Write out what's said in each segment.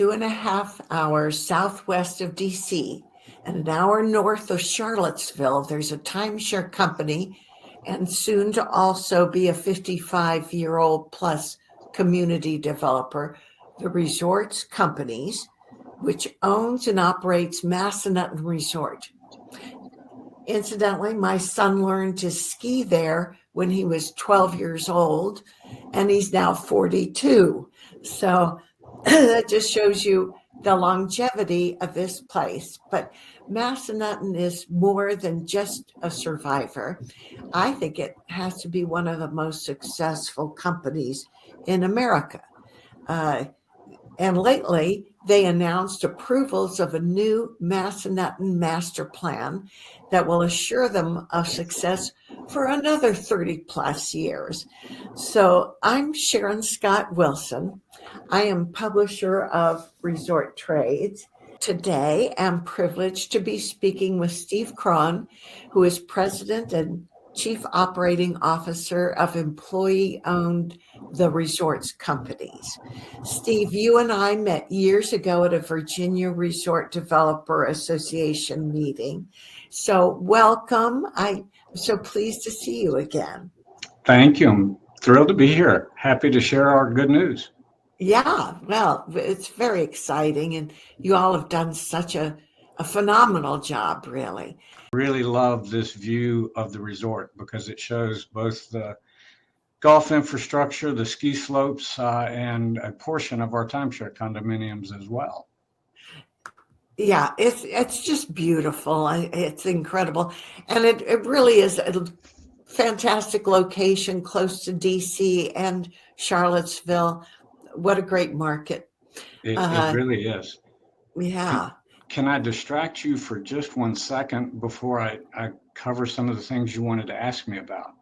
2.5 hours southwest of DC and an hour north of Charlottesville. There's a timeshare company and soon to also be a 55-year-old plus community developer, the Resorts Companies, which owns and operates Massanutten Resort. Incidentally, my son learned to ski there when he was 12 years old, and he's now 42. So that just shows you the longevity of this place. But Massanutten is more than just a survivor. I think it has to be one of the most successful companies in America. And lately, they announced approvals of a new Massanutten Master Plan that will assure them of success for another 30 plus years. So I'm Sharon Scott Wilson. I am publisher of Resort Trades. Today, I'm privileged to be speaking with Steve Krohn, who is president and Chief Operating Officer of employee-owned The Resorts Companies. Steve, you and I met years ago at a Virginia Resort Developer Association meeting. So welcome. I'm so pleased to see you again. Thank you. I'm thrilled to be here. Happy to share our good news. Yeah, well, it's very exciting, and you all have done such a phenomenal job, really. Really love this view of the resort because it shows both the golf infrastructure, the ski slopes, and a portion of our timeshare condominiums as well. Yeah, it's just beautiful. It's incredible. And it really is a fantastic location close to DC and Charlottesville. What a great market. It really is. Yeah. Can I distract you for just 1 second before I cover some of the things you wanted to ask me about?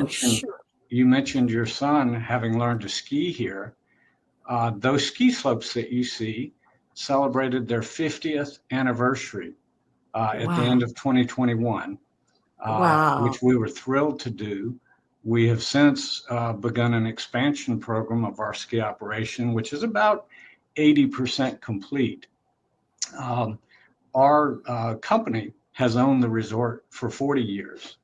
Sure. You mentioned your son having learned to ski here. Those ski slopes that you see celebrated their 50th anniversary at the end of 2021, which we were thrilled to do. We have since begun an expansion program of our ski operation, which is about 80% complete. Our company has owned the resort for 40 years.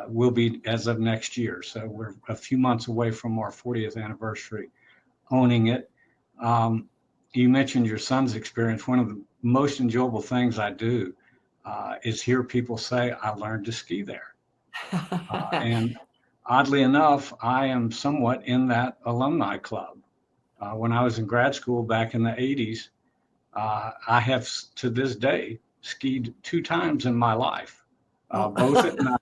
Will be as of next year. So we're a few months away from our 40th anniversary owning it. You mentioned your son's experience. One of the most enjoyable things I do is hear people say, I learned to ski there. And oddly enough, I am somewhat in that alumni club. When I was in grad school back in the 80s, I have to this day skied 2 times in my life, both at night,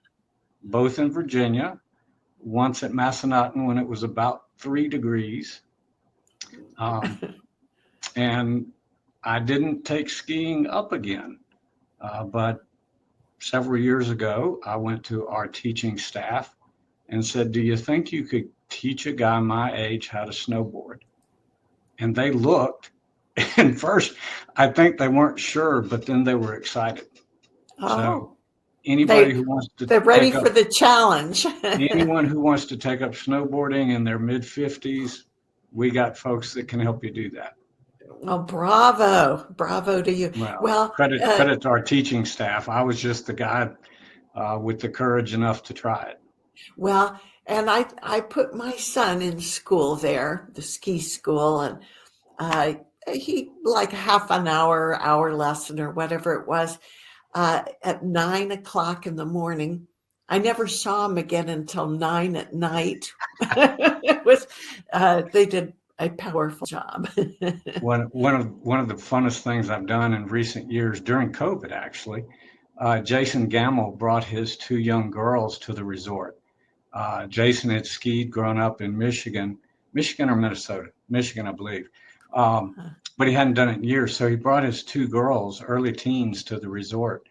both in Virginia, once at Massanutten when it was about 3 degrees. And I didn't take skiing up again. But several years ago, I went to our teaching staff and said, do you think you could teach a guy my age how to snowboard? And they looked, and first, I think they weren't sure, but then they were excited. So anybody who wants to, they're ready for the challenge. Anyone who wants to take up snowboarding in their mid-50s, we got folks that can help you do that. Oh, bravo to you. Well, credit to our teaching staff. I was just the guy with the courage enough to try it. Well, and I put my son in school there, the ski school, and he like half an hour lesson or whatever it was at 9 o'clock in the morning. I never saw him again until 9 at night. It was they did a powerful job. One of the funnest things I've done in recent years during COVID, actually, Jason Gamble brought his 2 young girls to the resort. Jason had skied growing up in Michigan or Minnesota, Michigan, I believe. But he hadn't done it in years. So he brought his 2 girls, early teens, to the resort,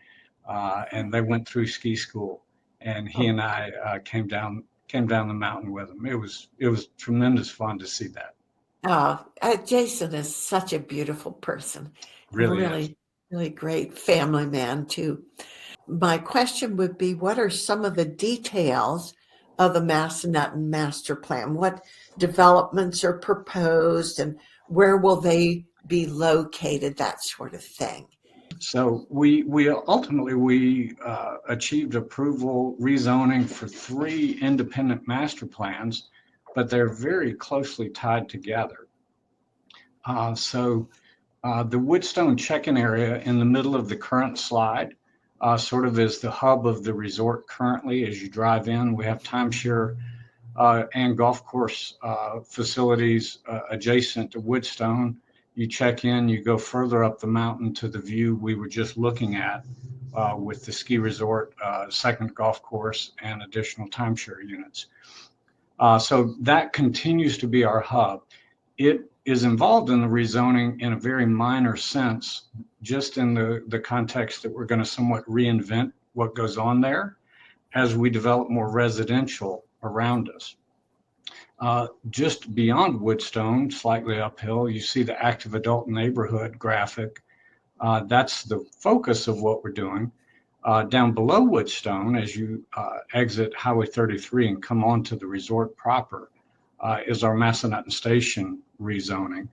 and they went through ski school. And he and I came down the mountain with him. It was tremendous fun to see that. Oh, Jason is such a beautiful person. Really Great family man too. My question would be, what are some of the details of the Massanutten Master Plan? What developments are proposed and where will they be located, that sort of thing? So we ultimately achieved approval rezoning for 3 independent master plans, but they're very closely tied together. The Woodstone check-in area in the middle of the current slide sort of is the hub of the resort currently. As you drive in, we have timeshare and golf course facilities adjacent to Woodstone. You check in, you go further up the mountain to the view we were just looking at with the ski resort, second golf course, and additional timeshare units. So that continues to be our hub. It is involved in the rezoning in a very minor sense, just in the context that we're going to somewhat reinvent what goes on there as we develop more residential around us. Just beyond Woodstone, slightly uphill, you see the active adult neighborhood graphic. That's the focus of what we're doing. Down below Woodstone, as you exit Highway 33 and come onto the resort proper, is our Massanutten Station rezoning.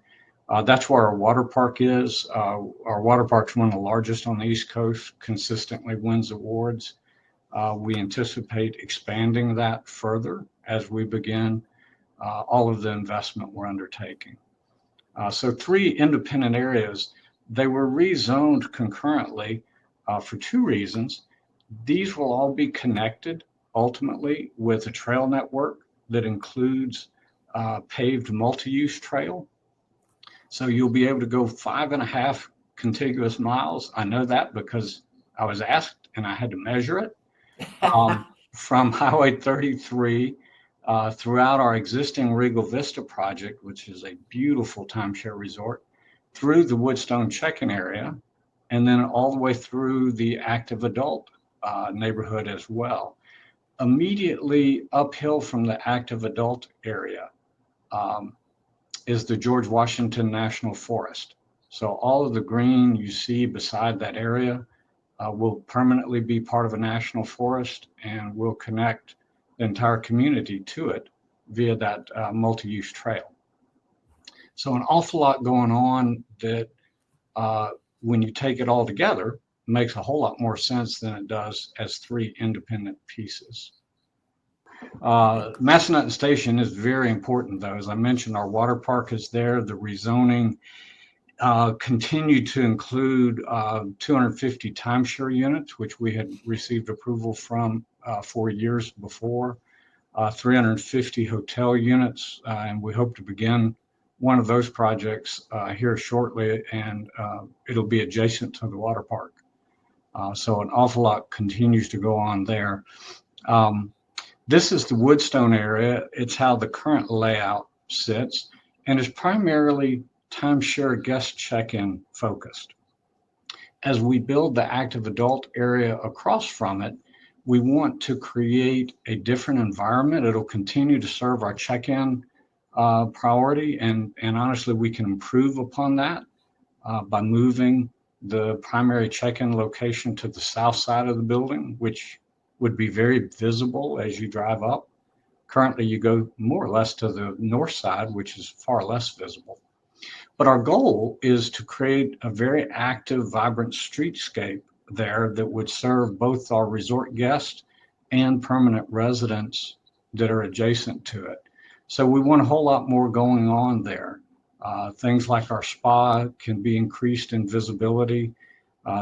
That's where our water park is. Our water park's one of the largest on the East Coast, consistently wins awards. We anticipate expanding that further as we begin all of the investment we're undertaking. So 3 independent areas, they were rezoned concurrently for 2 reasons. These will all be connected ultimately with a trail network that includes paved multi-use trail. So you'll be able to go 5.5 contiguous miles. I know that because I was asked and I had to measure it from Highway 33 throughout our existing Regal Vista project, which is a beautiful timeshare resort, through the Woodstone check-in area, and then all the way through the active adult neighborhood as well. Immediately uphill from the active adult area is the George Washington National Forest. So all of the green you see beside that area will permanently be part of a national forest and will connect the entire community to it via that multi-use trail. So an awful lot going on that when you take it all together, makes a whole lot more sense than it does as 3 independent pieces. Massanutten Station is very important, though. As I mentioned, our water park is there. The rezoning continued to include 250 timeshare units, which we had received approval from 4 years before, 350 hotel units, and we hope to begin one of those projects here shortly, and it'll be adjacent to the water park. So an awful lot continues to go on there. This is the Woodstone area. It's how the current layout sits, and is primarily timeshare guest check-in focused. As we build the active adult area across from it, we want to create a different environment. It'll continue to serve our check-in priority, and honestly, we can improve upon that by moving the primary check-in location to the south side of the building, which would be very visible as you drive up. Currently, you go more or less to the north side, which is far less visible. But our goal is to create a very active, vibrant streetscape there that would serve both our resort guests and permanent residents that are adjacent to it. So we want a whole lot more going on there. Things like our spa can be increased in visibility.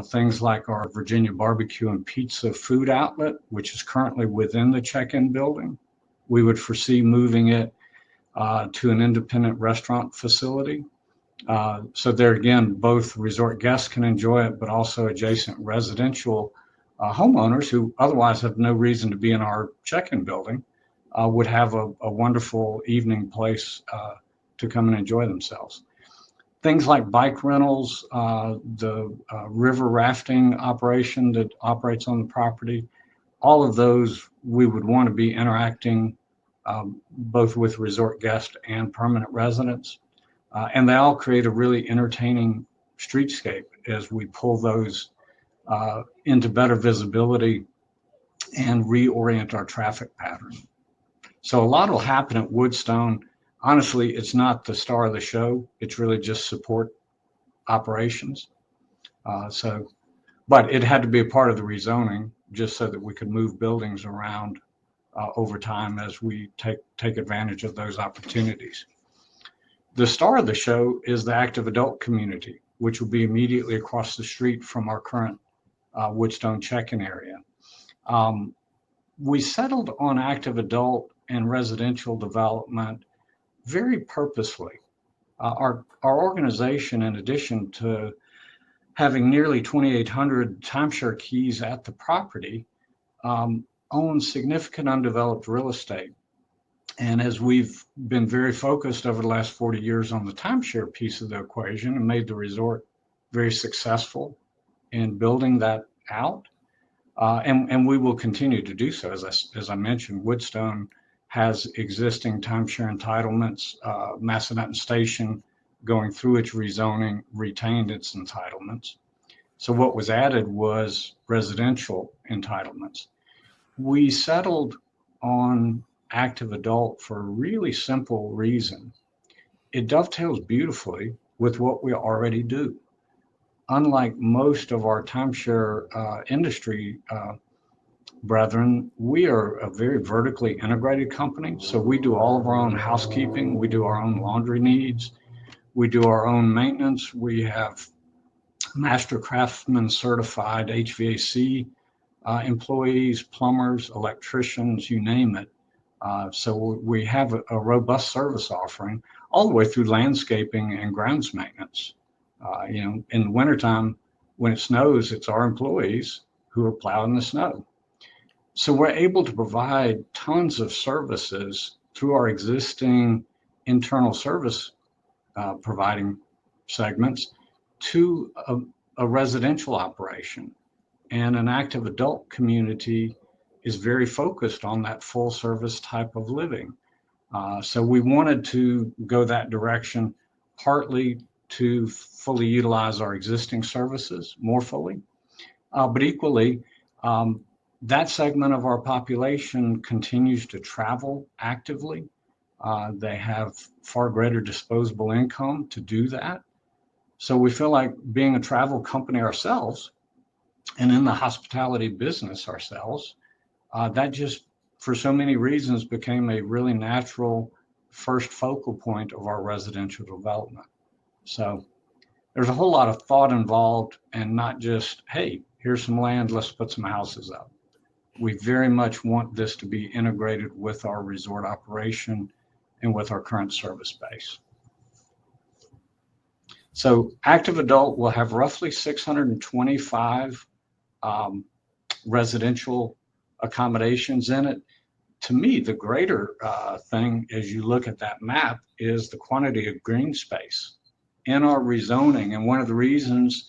Things like our Virginia barbecue and pizza food outlet, which is currently within the check-in building. We would foresee moving it to an independent restaurant facility. So there again, both resort guests can enjoy it, but also adjacent residential homeowners who otherwise have no reason to be in our check-in building would have a wonderful evening place to come and enjoy themselves. Things like bike rentals, the river rafting operation that operates on the property, all of those we would want to be interacting both with resort guests and permanent residents. And they all create a really entertaining streetscape as we pull those into better visibility and reorient our traffic pattern. So a lot will happen at Woodstone. Honestly, it's not the star of the show. It's really just support operations. But it had to be a part of the rezoning just so that we could move buildings around over time as we take advantage of those opportunities. The star of the show is the active adult community, which will be immediately across the street from our current Woodstone check-in area. We settled on active adult and residential development very purposely. Our organization, in addition to having nearly 2,800 timeshare keys at the property, owns significant undeveloped real estate. And as we've been very focused over the last 40 years on the timeshare piece of the equation and made the resort very successful in building that out, and we will continue to do so. As I mentioned, Woodstone has existing timeshare entitlements. Massanutten Station, going through its rezoning, retained its entitlements. So what was added was residential entitlements. We settled on active adult for a really simple reason. It dovetails beautifully with what we already do. Unlike most of our timeshare industry brethren, we are a very vertically integrated company. So we do all of our own housekeeping. We do our own laundry needs. We do our own maintenance. We have master craftsman certified HVAC employees, plumbers, electricians, you name it. So we have a robust service offering all the way through landscaping and grounds maintenance. In the wintertime, when it snows, it's our employees who are plowing the snow. So we're able to provide tons of services through our existing internal service providing segments to a residential operation. And an active adult community is very focused on that full service type of living. So we wanted to go that direction, partly to fully utilize our existing services more fully, but equally, that segment of our population continues to travel actively. They have far greater disposable income to do that. So we feel like being a travel company ourselves and in the hospitality business ourselves, that just, for so many reasons, became a really natural first focal point of our residential development. So there's a whole lot of thought involved, and not just, hey, here's some land, let's put some houses up. We very much want this to be integrated with our resort operation and with our current service base. So active adult will have roughly 625 residential accommodations in it. To me, the greater thing as you look at that map is the quantity of green space in our rezoning. And one of the reasons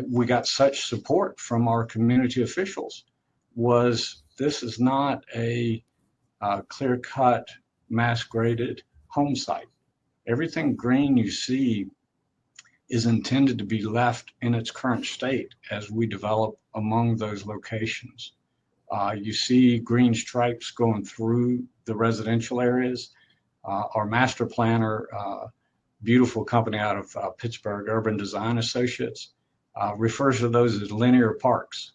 we got such support from our community officials was this is not a clear-cut, mass-graded home site. Everything green you see is intended to be left in its current state as we develop among those locations. You see green stripes going through the residential areas. Our master planner, beautiful company out of Pittsburgh, Urban Design Associates, refers to those as linear parks.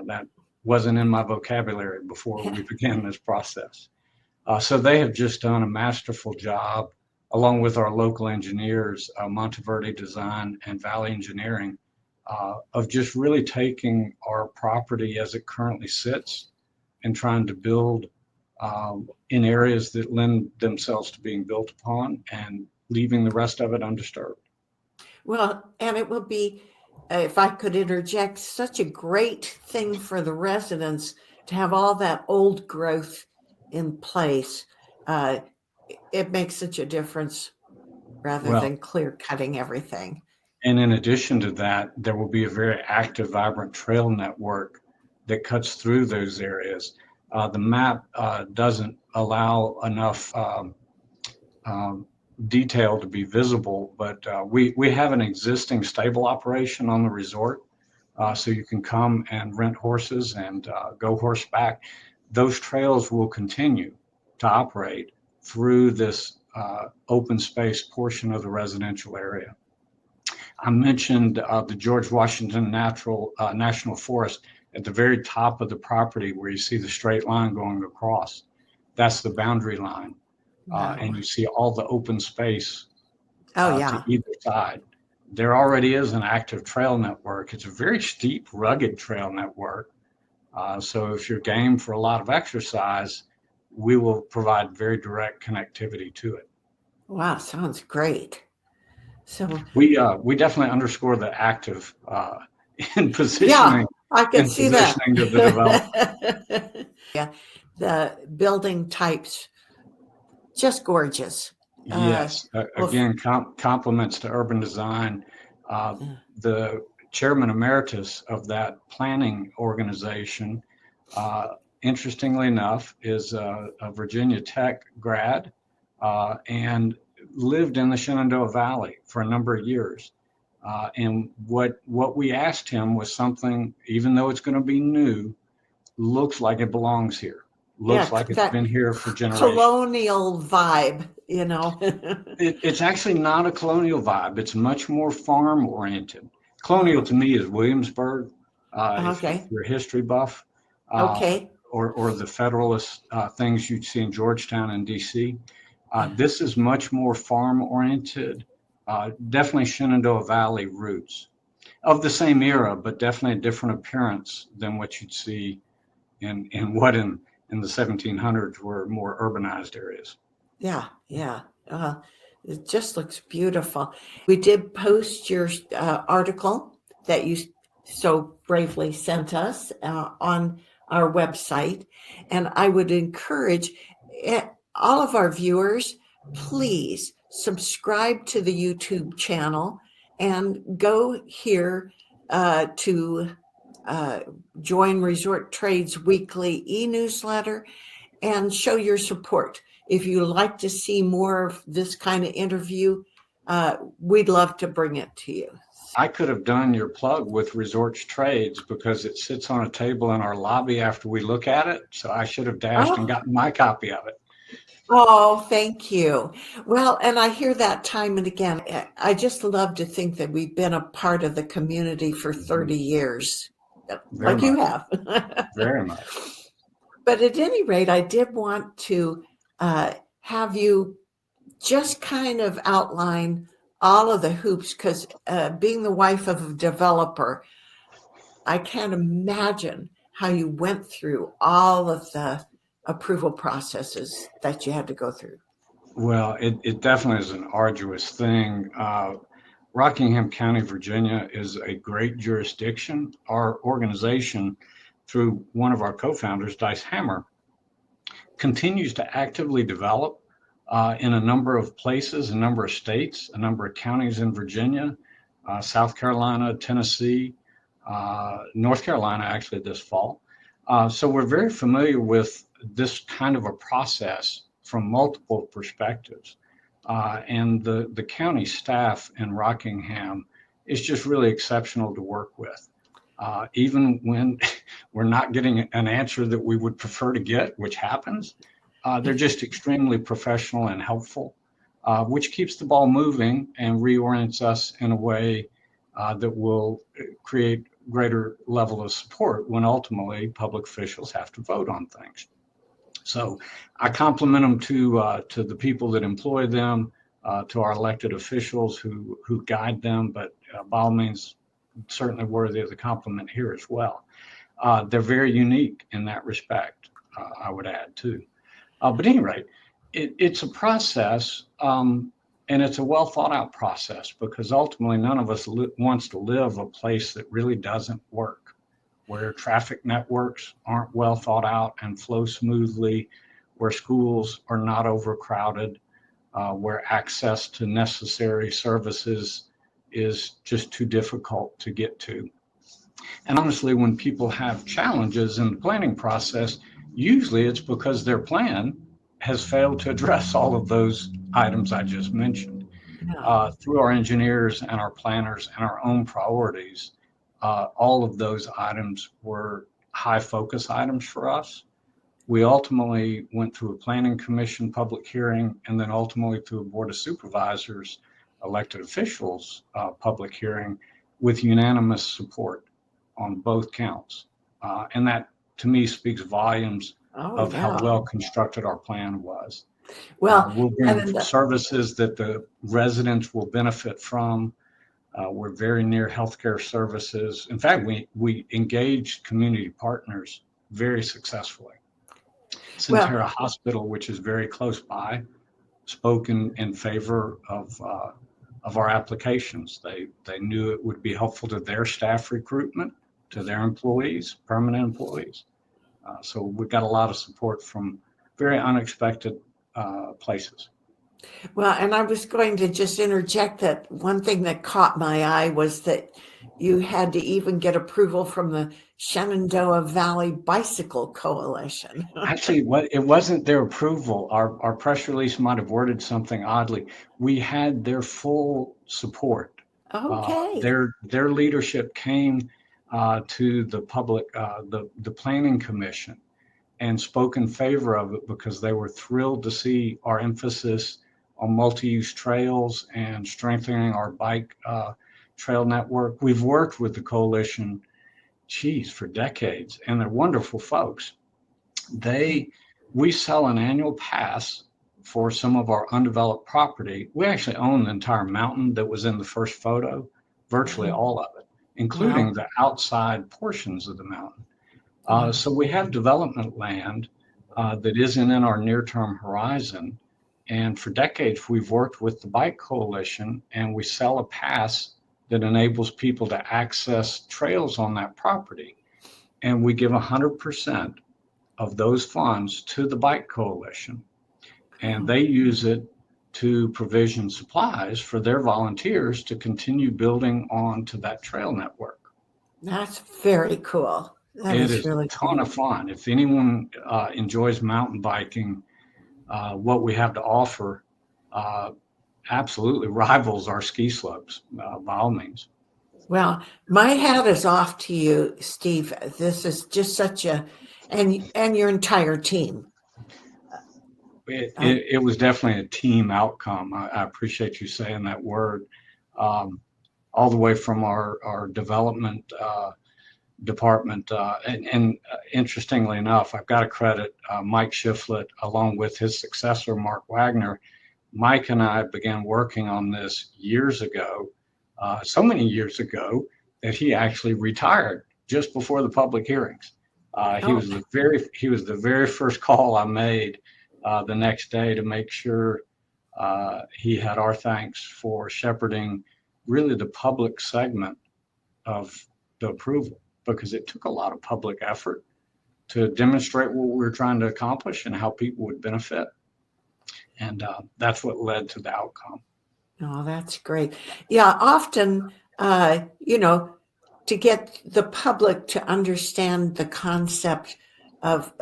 That wasn't in my vocabulary before we began this process. So they have just done a masterful job, along with our local engineers, Monteverde Design and Valley Engineering, of just really taking our property as it currently sits and trying to build in areas that lend themselves to being built upon and leaving the rest of it undisturbed. Well, and it will be, if I could interject, such a great thing for the residents to have all that old growth in place. It makes such a difference rather than clear cutting everything. And in addition to that, there will be a very active, vibrant trail network that cuts through those areas. The map doesn't allow enough detail to be visible, but we have an existing stable operation on the resort. So you can come and rent horses and go horseback. Those trails will continue to operate through this open space portion of the residential area. I mentioned the George Washington National Forest at the very top of the property where you see the straight line going across. That's the boundary line. Wow. And you see all the open space Oh, yeah. to either side. There already is an active trail network. It's a very steep, rugged trail network. So if you're game for a lot of exercise, we will provide very direct connectivity to it. Wow, sounds great. So we definitely underscore the active in positioning. Yeah, I could and see that. positioning of the development. Yeah, the building types, just gorgeous. Yes, Well, again, compliments to urban design. The chairman emeritus of that planning organization, interestingly enough, is a Virginia Tech grad and lived in the Shenandoah Valley for a number of years. And what we asked him was something, even though it's going to be new, looks like it belongs here. Looks yeah, like it's that been here for generations. colonial vibe, you know. It's actually not a colonial vibe. It's much more farm oriented. Colonial to me is Williamsburg, Okay. if you're a history buff, Okay. or the Federalist things you'd see in Georgetown and DC. This is much more farm oriented, definitely Shenandoah Valley roots of the same era, but definitely a different appearance than what you'd see in the 1700s were more urbanized areas. Yeah, yeah. It just looks beautiful. We did post your article that you so bravely sent us on our website. And I would encourage all of our viewers, please subscribe to the YouTube channel and go here to join Resort Trade's weekly e-newsletter and show your support. If you like to see more of this kind of interview, we'd love to bring it to you. I could have done your plug with Resorts Trades because it sits on a table in our lobby after we look at it. So I should have dashed and gotten my copy of it. Oh, thank you. Well, and I hear that time and again. I just love to think that we've been a part of the community for 30 years, Very like you much. have. Very much. But at any rate, I did want to have you just kind of outline all of the hoops, because being the wife of a developer, I can't imagine how you went through all of the approval processes that you had to go through. Well, it definitely is an arduous thing. Rockingham County, Virginia is a great jurisdiction. Our organization, through one of our co-founders, Dice Hammer, continues to actively develop in a number of places, a number of states, a number of counties in Virginia, South Carolina, Tennessee, North Carolina, actually this fall. So we're very familiar with this kind of a process from multiple perspectives. And the county staff in Rockingham is just really exceptional to work with. Even when we're not getting an answer that we would prefer to get, which happens, they're just extremely professional and helpful, which keeps the ball moving and reorients us in a way that will create greater level of support when ultimately public officials have to vote on things. So I compliment them to the people that employ them, to our elected officials who guide them, but by all means, certainly worthy of the compliment here as well. They're very unique in that respect, I would add too. But at any rate, it's a process, and it's a well thought out process, because ultimately none of us wants to live a place that really doesn't work, where traffic networks aren't well thought out and flow smoothly, where schools are not overcrowded, where access to necessary services is just too difficult to get to. And honestly, when people have challenges in the planning process, usually it's because their plan has failed to address all of those items I just mentioned. Through our engineers and our planners and our own priorities, all of those items were high focus items for us. We ultimately went through a planning commission public hearing and then ultimately through a board of supervisors elected officials public hearing with unanimous support on both counts. And that, to me, speaks volumes Oh, of how yeah. well constructed our plan was. Well, We'll bring and services that the residents will benefit from. We're very near healthcare services. In fact, we engaged community partners very successfely. Centera Hospital, which is very close by, spoke in favor of our applications. They knew it would be helpful to their staff recruitment, to their employees, permanent employees. So we got a lot of support from very unexpected places. well, and I was going to just interject that one thing that caught my eye was that you had to even get approval from the Shenandoah Valley Bicycle Coalition. Actually, it wasn't their approval. Our press release might have worded something oddly. We had their full support. Okay. Their leadership came to the public, the planning commission, and spoke in favor of it because they were thrilled to see our emphasis on multi-use trails and strengthening our bike trail network. We've worked with the coalition, for decades, and they're wonderful folks. We sell an annual pass for some of our undeveloped property. We actually own the entire mountain that was in the first photo, virtually all of it, including the outside portions of the mountain. So we have development land that isn't in our near-term horizon. And for decades, we've worked with the Bike Coalition, and we sell a pass that enables people to access trails on that property. And we give 100% of those funds to the Bike Coalition. And they use it to provision supplies for their volunteers to continue building on to that trail network. That's very cool. That is really a ton of fun. If anyone enjoys mountain biking, what we have to offer absolutely rivals our ski slopes by all means. Well, my hat is off to you, Steve. This is just such and your entire team. It was definitely a team outcome. I appreciate you saying that word. All the way from our development department. And interestingly enough, I've got to credit Mike Shiflett along with his successor, Mark Wagner. Mike and I began working on this years ago, so many years ago that he actually retired just before the public hearings. He was the very first call I made the next day to make sure he had our thanks for shepherding really the public segment of the approval, because it took a lot of public effort to demonstrate what we were trying to accomplish and how people would benefit. And that's what led to the outcome. Oh, that's great. Yeah, often, to get the public to understand the concept of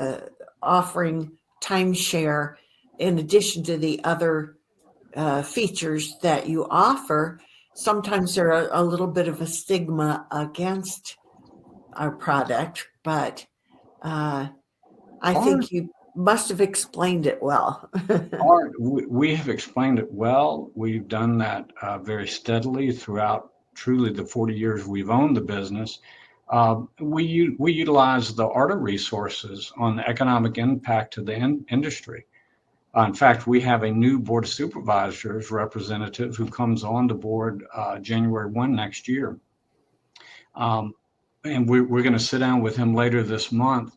offering timeshare in addition to the other features that you offer, sometimes there are a little bit of a stigma against our product, but I think you must have explained it well. We have explained it well. We've done that very steadily throughout truly the 40 years we've owned the business. We utilize the ARTA resources on the economic impact to the industry. In fact, we have a new Board of Supervisors representative who comes on the board January 1 next year. And we're going to sit down with him later this month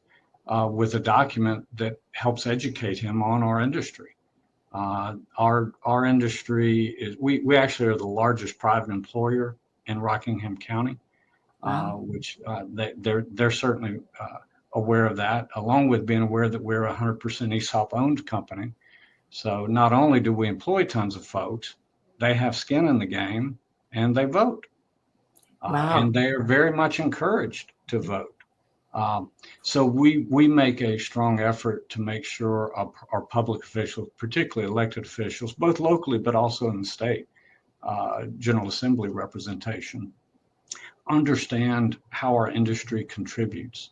with a document that helps educate him on our industry. Our industry is, we actually are the largest private employer in Rockingham County, which they're certainly aware of that, along with being aware that we're a 100% ESOP owned company. So not only do we employ tons of folks, they have skin in the game and they vote. And they are very much encouraged to vote. So we make a strong effort to make sure our public officials, particularly elected officials, both locally but also in the state, General Assembly representation, understand how our industry contributes.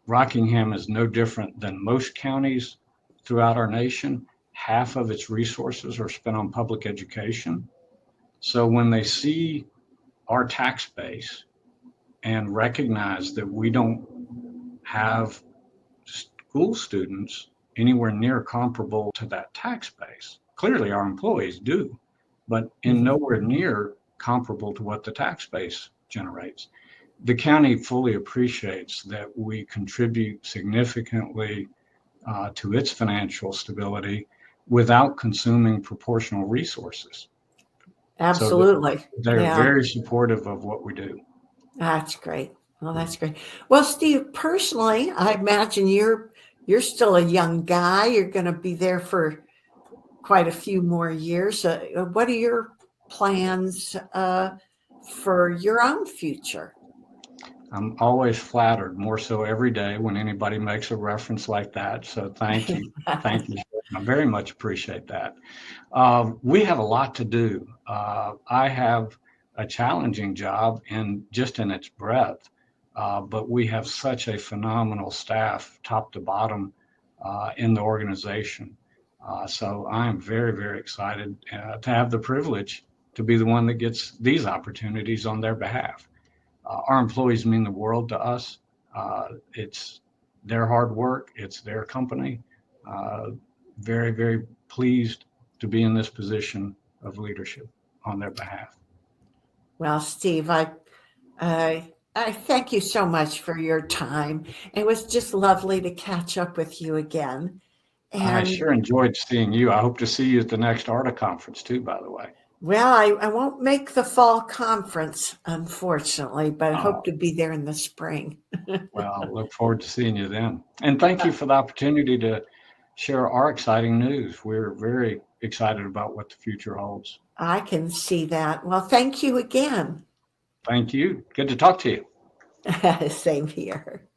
Rockingham is no different than most counties throughout our nation. Half of its resources are spent on public education. So when they see our tax base and recognize that we don't have school students anywhere near comparable to that tax base, clearly our employees do, but in nowhere near comparable to what the tax base generates. The county fully appreciates that we contribute significantly to its financial stability without consuming proportional resources. Absolutely. So they're Yeah, very supportive of what we do. that's great. Well, that's great. Well, Steve, personally, I imagine you're still a young guy. You're going to be there for quite a few more years. What are your plans for your own future? I'm always flattered, more so every day when anybody makes a reference like that. So thank you. Thank you. I very much appreciate that. We have a lot to do. I have a challenging job and just in its breadth, but we have such a phenomenal staff, top to bottom, in the organization. So I'm very, very excited to have the privilege to be the one that gets these opportunities on their behalf. Our employees mean the world to us. It's their hard work. It's their company. Very, very pleased to be in this position of leadership on their behalf. Well, Steve, I thank you so much for your time. It was just lovely to catch up with you again. I And sure enjoyed seeing you. I hope to see you at the next ARTA conference too, by the way. well, I won't make the fall conference, unfortunately, but I hope to be there in the spring. Well, I'll look forward to seeing you then. And thank you for the opportunity to share our exciting news. We're very excited about what the future holds. I can see that. Well, thank you again. Thank you. Good to talk to you. Same here.